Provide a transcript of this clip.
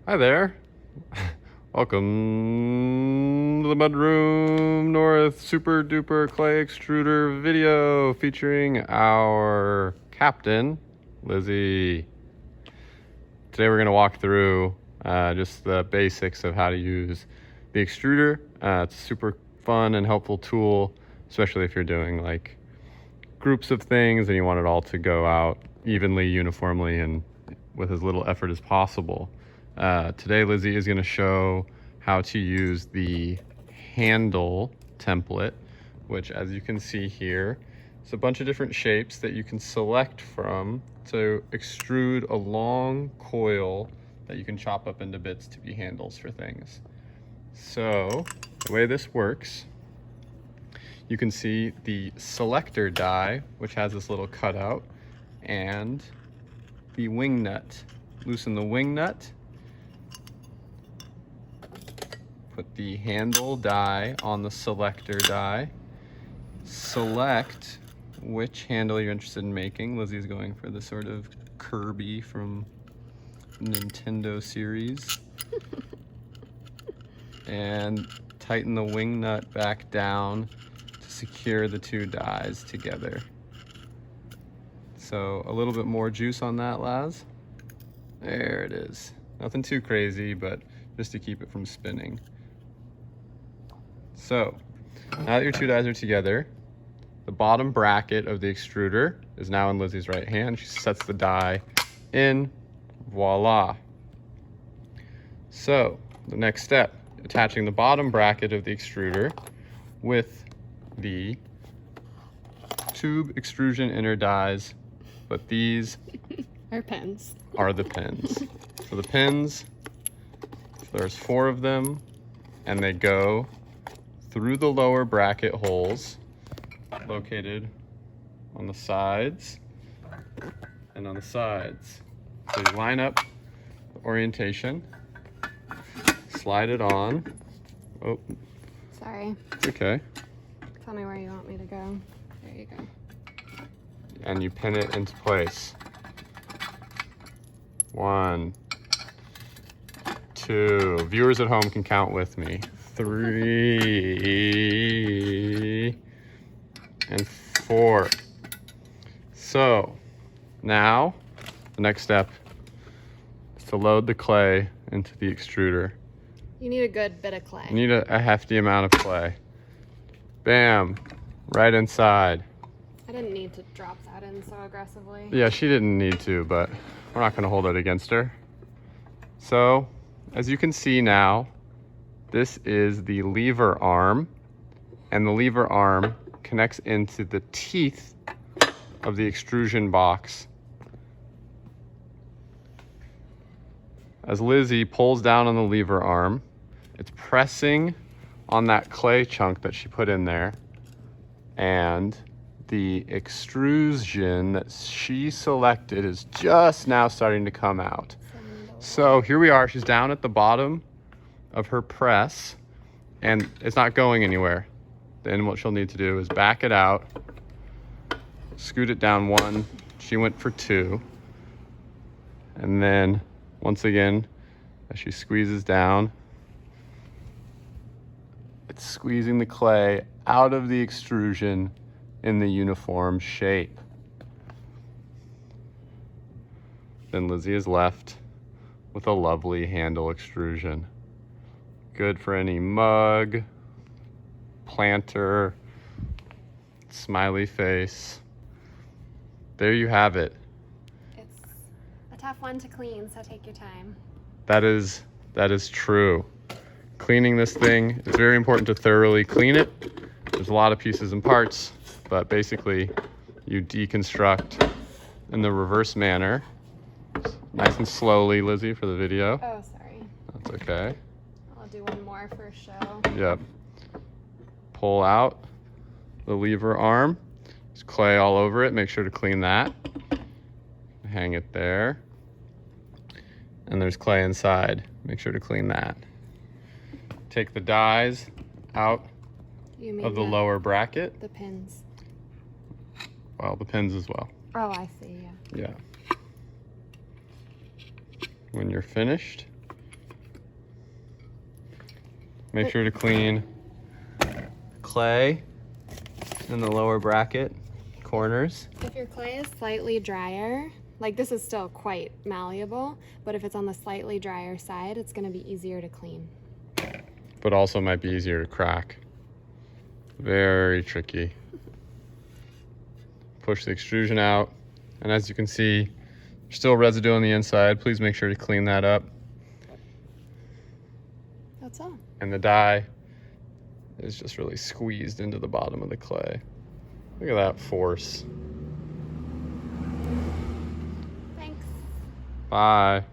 Hi there. Welcome to the Mudroom North Super Duper Clay Extruder video featuring our captain, Lizzie. Today we're going to walk through just the basics of how to use the extruder. It's a super fun and helpful tool, especially if you're doing like groups of things and you want it all to go out evenly, uniformly, and with as little effort as possible. Today Lizzie is going to show how to use the handle template, which, as you can see here, it's a bunch of different shapes that you can select from to extrude a long coil that you can chop up into bits to be handles for things. So the way this works, you can see the selector die, which has this little cutout, and the wing nut. Loosen the wing nut, put the handle die on the selector die, select which handle you're interested in making. Lizzie's going for the sort of Kirby from Nintendo series. And tighten the wing nut back down to secure the two dies together. So a little bit more juice on that, Laz. There it is. Nothing too crazy, but just to keep it from spinning. So now that your two dies are together, the bottom bracket of the extruder is now in Lizzie's right hand. She sets the die in, voila. So the next step, attaching the bottom bracket of the extruder with the tube extrusion inner dies, but these are pins. Are the pins. So the pins, there's 4 of them, and they go through the lower bracket holes located on the sides and on the sides. So you line up the orientation, slide it on. Oh, sorry. It's okay. Tell me where you want me to go. There you go. And you pin it into place. 1, 2. Viewers at home can count with me. 3 and 4. So now the next step is to load the clay into the extruder. You need a good bit of clay. You need a hefty amount of clay. Bam, right inside. I didn't need to drop that in so aggressively. Yeah, she didn't need to, but we're not going to hold it against her. So, as you can see now, this is the lever arm, and the lever arm connects into the teeth of the extrusion box. As Lizzie pulls down on the lever arm, it's pressing on that clay chunk that she put in there, and the extrusion that she selected is just now starting to come out. So here we are, she's down at the bottom of her press and it's not going anywhere. Then what she'll need to do is back it out, scoot it down 1, she went for 2. And then once again, as she squeezes down, it's squeezing the clay out of the extrusion in the uniform shape. Then Lizzie is left with a lovely handle extrusion. Good for any mug, planter, smiley face. There you have it. It's a tough one to clean, so take your time. That is true. Cleaning this thing, it's very important to thoroughly clean it. There's a lot of pieces and parts, but basically you deconstruct in the reverse manner. Nice and slowly, Lizzie, for the video. Oh, sorry. That's okay. I'll do one more for show. Yep. Pull out the lever arm. There's clay all over it. Make sure to clean that. Hang it there. And there's clay inside. Make sure to clean that. Take the dies out of the lower bracket. The pins. Well, the pins as well. Oh, I see, yeah. Yeah. When you're finished, Make sure to clean clay in the lower bracket corners. If your clay is slightly drier, like this is still quite malleable, but if it's on the slightly drier side, it's going to be easier to clean. But also might be easier to crack. Very tricky. Push the extrusion out, and as you can see, there's still residue on the inside. Please make sure to clean that up. That's all. And the die is just really squeezed into the bottom of the clay. Look at that force. Thanks. Bye.